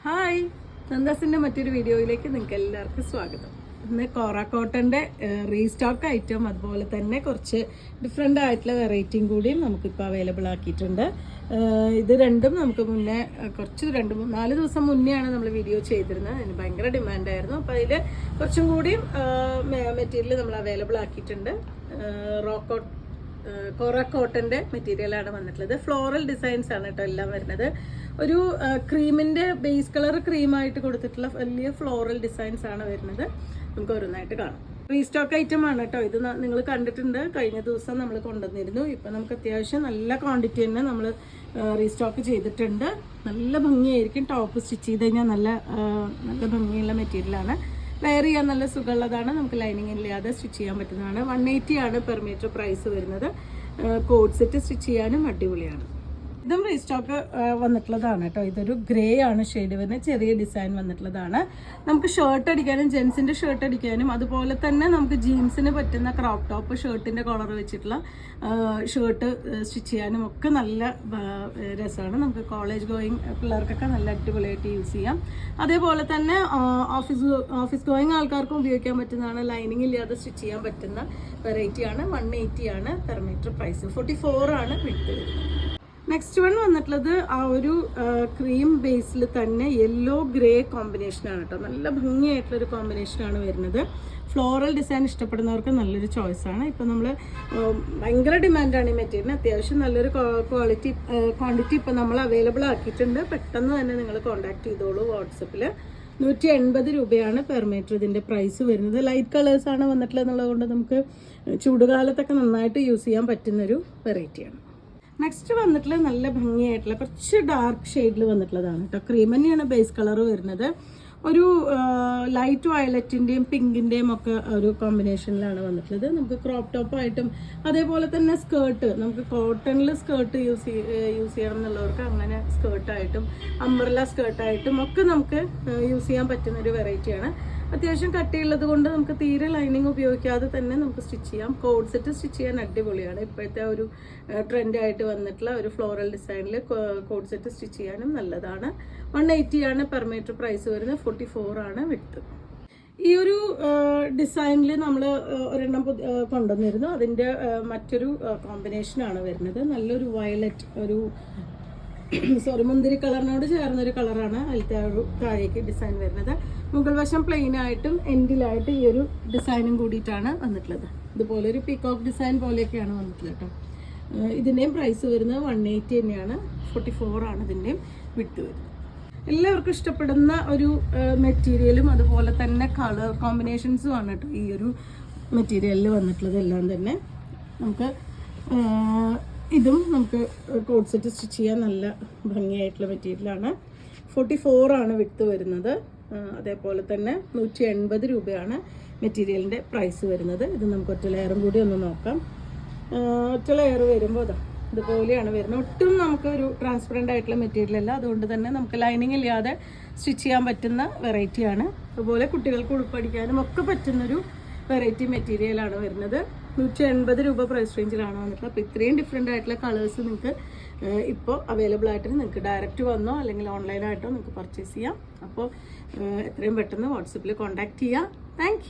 Hi, നന്ദാസിൻ്റെ മറ്റൊരു വീഡിയോയിലേക്ക് നിങ്ങൾക്ക് എല്ലാവർക്കും സ്വാഗതം. ഇന്ന് കോറ കോട്ടൻ്റെ റീസ്റ്റോക്ക് ഐറ്റം അതുപോലെ തന്നെ കുറച്ച് ഡിഫറെൻ്റ് ആയിട്ടുള്ള വെറൈറ്റിയും കൂടിയും നമുക്കിപ്പോൾ അവൈലബിൾ ആക്കിയിട്ടുണ്ട്. ഇത് രണ്ടും നമുക്ക് മുന്നേ കുറച്ച് 4 ദിവസം മുന്നെയാണ് നമ്മൾ വീഡിയോ ചെയ്തിരുന്നത്. അതിന് ഭയങ്കര ഡിമാൻഡായിരുന്നു. അപ്പോൾ അതിൽ കുറച്ചും കൂടിയും മെറ്റീരിയൽ നമ്മൾ അവൈലബിൾ ആക്കിയിട്ടുണ്ട്. കോറ കോട്ടൻ്റെ മെറ്റീരിയലാണ് വന്നിട്ടുള്ളത്. ഫ്ലോറൽ ഡിസൈൻസ് ആണ് കേട്ടോ എല്ലാം വരുന്നത്. ഒരു ക്രീമിൻ്റെ ബേസ് കളർ ക്രീമായിട്ട് കൊടുത്തിട്ടുള്ള വലിയ ഫ്ലോറൽ ഡിസൈൻസ് ആണ് വരുന്നത്. നമുക്ക് ഓരോന്നായിട്ട് കാണാം. റീസ്റ്റോക്ക് ഐറ്റം ആണ് കേട്ടോ ഇത്. നിങ്ങൾ കണ്ടിട്ടുണ്ട്, കഴിഞ്ഞ ദിവസം നമ്മൾ കൊണ്ടുവന്നിരുന്നു. ഇപ്പം നമുക്ക് അത്യാവശ്യം നല്ല ക്വാണ്ടിറ്റി തന്നെ നമ്മൾ റീസ്റ്റോക്ക് ചെയ്തിട്ടുണ്ട്. നല്ല ഭംഗിയായിരിക്കും. ടോപ്പ് സ്റ്റിച്ച് ചെയ്ത് കഴിഞ്ഞാൽ നല്ല ഭംഗിയുള്ള മെറ്റീരിയലാണ്. വെയർ ചെയ്യാൻ നല്ല സുഖമുള്ളതാണ്. നമുക്ക് ലൈനിങ് ഇല്ലാതെ സ്റ്റിച്ച് ചെയ്യാൻ പറ്റുന്നതാണ്. 180 ആണ് പെർ മീറ്റർ പ്രൈസ് വരുന്നത്. കോഡ് സെറ്റ് സ്റ്റിച്ച് ചെയ്യാനും അടിപൊളിയാണ്. ഇതും റീസ്റ്റോക്ക് വന്നിട്ടുള്ളതാണ് കേട്ടോ. ഇതൊരു ഗ്രേ ആണ് ഷെയ്ഡ് വരുന്നത്. ചെറിയ ഡിസൈൻ വന്നിട്ടുള്ളതാണ്. നമുക്ക് ഷർട്ട് അടിക്കാനും ജെൻസിൻ്റെ ഷർട്ട് അടിക്കാനും അതുപോലെ തന്നെ നമുക്ക് ജീൻസിന് പറ്റുന്ന ക്രോപ്പ് ടോപ്പ് ഷർട്ടിൻ്റെ കോളർ വെച്ചിട്ടുള്ള ഷർട്ട് സ്റ്റിച്ച് ചെയ്യാനും ഒക്കെ നല്ല രസമാണ്. നമുക്ക് കോളേജ് ഗോയിങ് പിള്ളേർക്കൊക്കെ നല്ല അടിപൊളിയായിട്ട് യൂസ് ചെയ്യാം. അതേപോലെ തന്നെ ഓഫീസ് ഗോയിങ് ആൾക്കാർക്കും ഉപയോഗിക്കാൻ പറ്റുന്നതാണ്. ലൈനിങ് ഇല്ലാതെ സ്റ്റിച്ച് ചെയ്യാൻ പറ്റുന്ന വെറൈറ്റിയാണ്. 180 ആണ് പെർ മീറ്റർ പ്രൈസ്. 44 ആണ് വിട്ട് വരുന്നത്. നെക്സ്റ്റ് വൺ വന്നിട്ടുള്ളത് ആ ഒരു ക്രീം ബേസിൽ തന്നെ യെല്ലോ ഗ്രേ കോമ്പിനേഷനാണ് കേട്ടോ. നല്ല ഭംഗിയായിട്ടുള്ളൊരു കോമ്പിനേഷനാണ് വരുന്നത്. ഫ്ലോറൽ ഡിസൈൻ ഇഷ്ടപ്പെടുന്നവർക്ക് നല്ലൊരു ചോയ്സാണ്. ഇപ്പം നമ്മൾ ഭയങ്കര ഡിമാൻഡാണ് ഈ മെറ്റീരിയലിന്. അത്യാവശ്യം നല്ലൊരു ക്വാണ്ടിറ്റി ഇപ്പം നമ്മൾ അവൈലബിൾ ആക്കിയിട്ടുണ്ട്. പെട്ടെന്ന് തന്നെ നിങ്ങൾ കോൺടാക്ട് ചെയ്തോളൂ വാട്സപ്പിൽ. 180 രൂപയാണ് പെർ മീറ്റർ ഇതിൻ്റെ പ്രൈസ് വരുന്നത്. ലൈറ്റ് കളേഴ്സാണ് വന്നിട്ടുള്ളത് എന്നുള്ളത് കൊണ്ട് നമുക്ക് ചൂടുകാലത്തൊക്കെ നന്നായിട്ട് യൂസ് ചെയ്യാൻ പറ്റുന്നൊരു വെറൈറ്റിയാണ്. നെക്സ്റ്റ് വന്നിട്ടുള്ളത് നല്ല ഭംഗിയായിട്ടുള്ള കുറച്ച് ഡാർക്ക് ഷെയ്ഡിൽ വന്നിട്ടുള്ളതാണ് കേട്ടോ. ക്രീം തന്നെയാണ് ബേസ് കളർ വരുന്നത്. ഒരു ലൈറ്റ് വയലറ്റിൻ്റെയും പിങ്കിൻ്റെയും ഒക്കെ ഒരു കോമ്പിനേഷനിലാണ് വന്നിട്ടുള്ളത്. നമുക്ക് ക്രോപ്പ് ടോപ്പായിട്ടും അതേപോലെ തന്നെ സ്കേർട്ട്, നമുക്ക് കോട്ടണിൽ സ്കേർട്ട് യൂസ് ചെയ്യണം എന്നുള്ളവർക്ക് അങ്ങനെ സ്കേർട്ടായിട്ടും അംബ്രല്ല സ്കേർട്ടായിട്ടും ഒക്കെ നമുക്ക് യൂസ് ചെയ്യാൻ പറ്റുന്നൊരു വെറൈറ്റിയാണ്. അത്യാവശ്യം കട്ടിയുള്ളത് കൊണ്ട് നമുക്ക് തീരെ ലൈനിങ് ഉപയോഗിക്കാതെ തന്നെ നമുക്ക് സ്റ്റിച്ച് ചെയ്യാം. കോഡ് സെറ്റ് സ്റ്റിച്ച് ചെയ്യാൻ അടിപൊളിയാണ്. ഇപ്പോഴത്തെ ഒരു ട്രെൻഡായിട്ട് വന്നിട്ടുള്ള ഒരു ഫ്ലോറൽ ഡിസൈനിൽ കോഡ് സെറ്റ് സ്റ്റിച്ച് ചെയ്യാനും നല്ലതാണ്. 180 ആണ് പെർ മീറ്റർ പ്രൈസ് വരുന്നത്. 44 ആണ് വിട്ട്. ഈ ഒരു ഡിസൈനിൽ നമ്മൾ ഒരെണ്ണം കൊണ്ടുവന്നിരുന്നു. അതിൻ്റെ മറ്റൊരു കോമ്പിനേഷനാണ് വരുന്നത്. നല്ലൊരു വയലറ്റ്, ഒരു മുന്തിരി കളറിനോട് ചേർന്നൊരു കളറാണ് അതിലത്തെ ഒരു താഴേക്ക് ഡിസൈൻ വരുന്നത്. മുകൾ വശം പ്ലെയിൻ ആയിട്ടും എൻഡിലായിട്ട് ഈ ഒരു ഡിസൈനും കൂടിയിട്ടാണ് വന്നിട്ടുള്ളത്. ഇതുപോലെ ഒരു പീകോക്ക് ഡിസൈൻ പോലെയൊക്കെയാണ് വന്നിട്ടുള്ളത് കേട്ടോ. ഇതിൻ്റെയും പ്രൈസ് വരുന്നത് 180 തന്നെയാണ്. 44 ആണ് ഇതിൻ്റെയും വിട്ട് വരുന്നത്. എല്ലാവർക്കും ഇഷ്ടപ്പെടുന്ന ഒരു മെറ്റീരിയലും അതുപോലെ തന്നെ കളർ കോമ്പിനേഷൻസും ആണ് കേട്ടോ ഈ ഒരു മെറ്റീരിയലിൽ വന്നിട്ടുള്ളത്. എല്ലാം തന്നെ നമുക്ക് ഇതും നമുക്ക് കോഡ് സെറ്റ് സ്റ്റിച്ച് ചെയ്യാൻ നല്ല ഭംഗിയായിട്ടുള്ള മെറ്റീരിയലാണ്. 44 ആണ് വിട്ട് വരുന്നത്. അതേപോലെ തന്നെ 180 രൂപയാണ് മെറ്റീരിയലിൻ്റെ പ്രൈസ് വരുന്നത്. ഇത് നമുക്ക് ഒറ്റ ലെയറും കൂടി ഒന്ന് നോക്കാം. ഒറ്റ ലെയർ വരുമ്പോൾ ഇതുപോലെയാണ് വരുന്നത്. ഒട്ടും നമുക്ക് ഒരു ട്രാൻസ്പെറൻ്റ് ആയിട്ടുള്ള മെറ്റീരിയൽ അല്ല. അതുകൊണ്ട് തന്നെ നമുക്ക് ലൈനിങ് ഇല്ലാതെ സ്റ്റിച്ച് ചെയ്യാൻ പറ്റുന്ന വെറൈറ്റിയാണ്. അതുപോലെ കുട്ടികൾക്ക് ഉടുപ്പടിക്കാനും ഒക്കെ പറ്റുന്നൊരു വെറൈറ്റി മെറ്റീരിയലാണ് വരുന്നത്. 180 രൂപ പ്രൈസ് റേഞ്ചിലാണ് വന്നിട്ടുള്ളത്. അപ്പോൾ ഇത്രയും ഡിഫറെൻ്റ് ആയിട്ടുള്ള കളേഴ്സ് നിങ്ങൾക്ക് ഇപ്പോൾ അവൈലബിൾ ആയിട്ട് നിങ്ങൾക്ക് ഡയറക്റ്റ് വന്നോ അല്ലെങ്കിൽ ഓൺലൈനായിട്ടോ നിങ്ങൾക്ക് പർച്ചേസ് ചെയ്യാം. അപ്പോൾ എത്രയും പെട്ടെന്ന് വാട്സപ്പിൽ കോൺടാക്റ്റ് ചെയ്യുക. താങ്ക്